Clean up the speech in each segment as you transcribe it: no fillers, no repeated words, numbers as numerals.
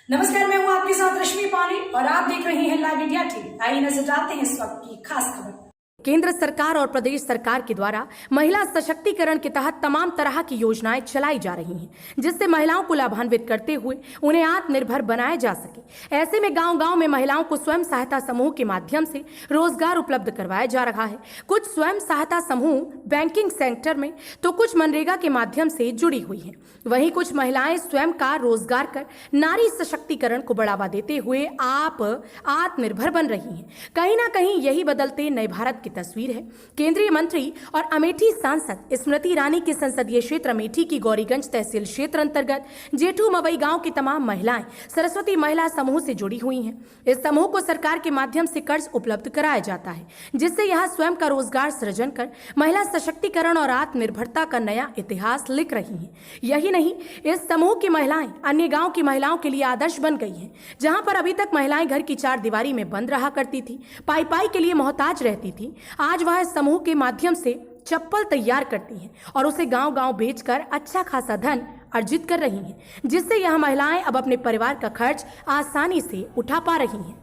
नमस्कार, मैं हूं आपके साथ रश्मि पानी और आप देख रहे हैं लाइव इंडिया टीवी। आइए नजर डालते हैं इस वक्त की खास खबर। केंद्र सरकार और प्रदेश सरकार के द्वारा महिला सशक्तिकरण के तहत तमाम तरह की योजनाएं चलाई जा रही हैं, जिससे महिलाओं को लाभान्वित करते हुए उन्हें आत्मनिर्भर बनाया जा सके। ऐसे में गांव-गांव में महिलाओं को स्वयं सहायता समूह के माध्यम से रोजगार उपलब्ध करवाया जा रहा है। कुछ स्वयं सहायता समूह बैंकिंग सेक्टर में तो कुछ मनरेगा के माध्यम से जुड़ी हुई हैं। वहीं कुछ महिलाएं स्वयं का रोजगार कर नारी सशक्तिकरण को बढ़ावा देते हुए आप आत्मनिर्भर बन रही हैं। कहीं ना कहीं यही बदलते नए भारत की तस्वीर है। केंद्रीय मंत्री और अमेठी सांसद स्मृति ईरानी के संसदीय क्षेत्र अमेठी की गौरीगंज तहसील क्षेत्र अंतर्गत जेठू मवई गांव की तमाम महिलाएं सरस्वती महिला समूह से जुड़ी हुई हैं। इस समूह को सरकार के माध्यम से कर्ज उपलब्ध कराया जाता है, जिससे यह स्वयं का रोजगार सृजन कर महिला सशक्तिकरण और आत्मनिर्भरता का नया इतिहास लिख रही हैं। यही नहीं, इस समूह की महिलाएं अन्य गांव की महिलाओं के लिए आदर्श बन गई हैं। जहां पर अभी तक महिलाएं घर की चार दीवारी में बंद रहा करती थी, पाई के लिए मोहताज रहती थी, आज वह समूह के माध्यम से चप्पल तैयार करती हैं और उसे गांव-गांव बेचकर अच्छा खासा धन अर्जित कर रही हैं, जिससे यह महिलाएं अब अपने परिवार का खर्च आसानी से उठा पा रही हैं।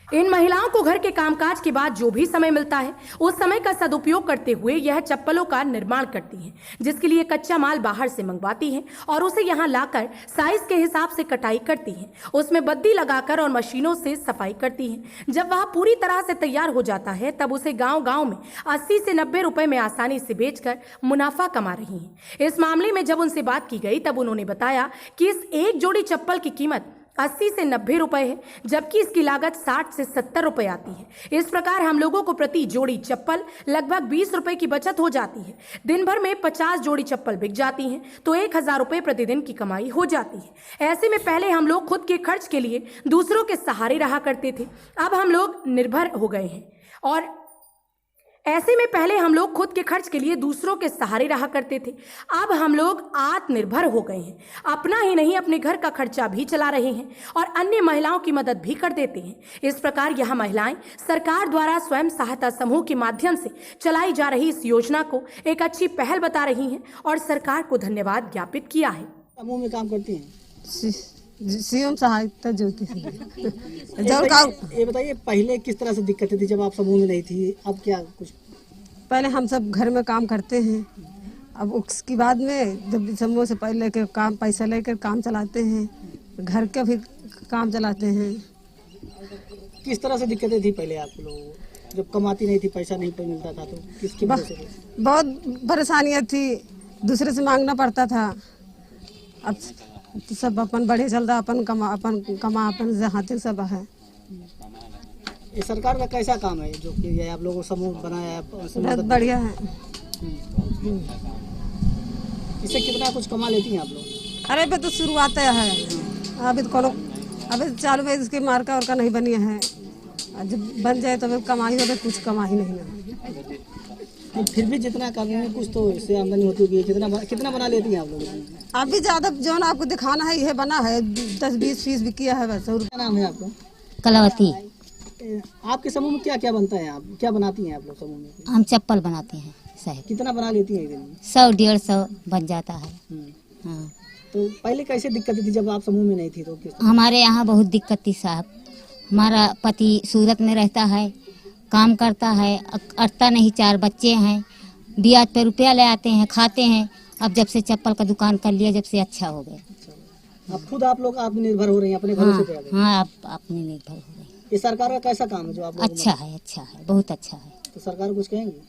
इन महिलाओं को घर के कामकाज के बाद जो भी समय मिलता है, उस समय का सदुपयोग करते हुए यह चप्पलों का निर्माण करती हैं, जिसके लिए कच्चा माल बाहर से मंगवाती हैं और उसे यहां लाकर साइज के हिसाब से कटाई करती हैं, उसमें बद्दी लगाकर और मशीनों से सफाई करती हैं। जब वह पूरी तरह से तैयार हो जाता है, तब उसे गांव-गांव में 80 से 90 रुपए में आसानी से बेचकर मुनाफा कमा रही हैं। इस मामले में जब उनसे बात की गई, तब उन्होंने बताया कि इस एक जोड़ी चप्पल की कीमत 80 से 90 रुपए है, जबकि इसकी लागत 60 से 70 रुपए आती है। इस प्रकार हम लोगों को प्रति जोड़ी चप्पल लगभग 20 रुपए की बचत हो जाती है। दिन भर में 50 जोड़ी चप्पल बिक जाती हैं तो 1000 रुपए प्रतिदिन की कमाई हो जाती है। ऐसे में पहले हम लोग खुद के खर्च के लिए दूसरों के सहारे रहा करते थे, अब हम लोग निर्भर हो गए हैं और ऐसे में पहले हम लोग खुद के खर्च के लिए दूसरों के सहारे रहा करते थे, अब हम लोग आत्मनिर्भर हो गए हैं। अपना ही नहीं, अपने घर का खर्चा भी चला रहे हैं और अन्य महिलाओं की मदद भी कर देते हैं। इस प्रकार यह महिलाएं सरकार द्वारा स्वयं सहायता समूह के माध्यम से चलाई जा रही इस योजना को एक अच्छी पहल बता रही हैं और सरकार को धन्यवाद ज्ञापित किया है। समूह में काम करती हैं, सीएम सहायता ज्योति ये बताइए पहले किस तरह से दिक्कतें थी जब आप समूह में नहीं थी, अब क्या कुछ? पहले हम सब घर में काम करते हैं, अब उसके बाद में जब समूह से पहले के काम पैसा लेकर काम चलाते हैं, घर का भी काम चलाते हैं। किस तरह से दिक्कतें थी पहले आप लोग जब कमाती नहीं थी, पैसा नहीं मिलता था, तो किसकी वजह से? बहुत परेशानियाँ थी, दूसरे से मांगना पड़ता था। अब तो सब अपन बढ़े चलता, अपन कमा अपन हाथे सब है। ये सरकार का कैसा काम है जो कि ये आप लोगों को समूह बनाया है? बहुत बढ़िया है। इससे कितना कुछ कमा लेती हैं आप लोग? अरे अभी तो शुरुआत है, अभी तो कोनो अभी चालू है, इसके मार्का और का नहीं बनी है। जब बन जाए तो कमाई हो, कुछ कमाई नहीं है। तो फिर भी जितना कर रहे हैं कुछ तो इससे आमदनी होती होगी। कितना बना लेती हैं आप लोग? अभी ज्यादा जो ना आपको दिखाना है यह बना है, 10-20 फीस भी किया है बस। क्या नाम है आपका? कलावती। आपके समूह में क्या क्या बनता है? आप क्या बनाती हैं आप लोग समूह में? हम चप्पल बनाते हैं साहब। कितना बना लेती हैं एक दिन में? 100-150 बन जाता है। हाँ। तो पहले कैसे दिक्कत थी जब आप समूह में नहीं थी तो? हमारे यहाँ बहुत दिक्कत थी साहब। हमारा पति सूरत में रहता है, काम करता है, अटता नहीं, 4 बच्चे हैं, ब्याज पे रुपया ले आते हैं, खाते हैं। अब जब से चप्पल का दुकान कर लिया, जब से अच्छा हो गया। अब खुद आप लोग आत्मनिर्भर हो रही हैं अपने घरों से? हाँ, आप अपने निर्भर हो रहे हैं। ये सरकार का कैसा काम है जो आप? अच्छा है, बहुत अच्छा है। तो सरकार कुछ कहेंगे?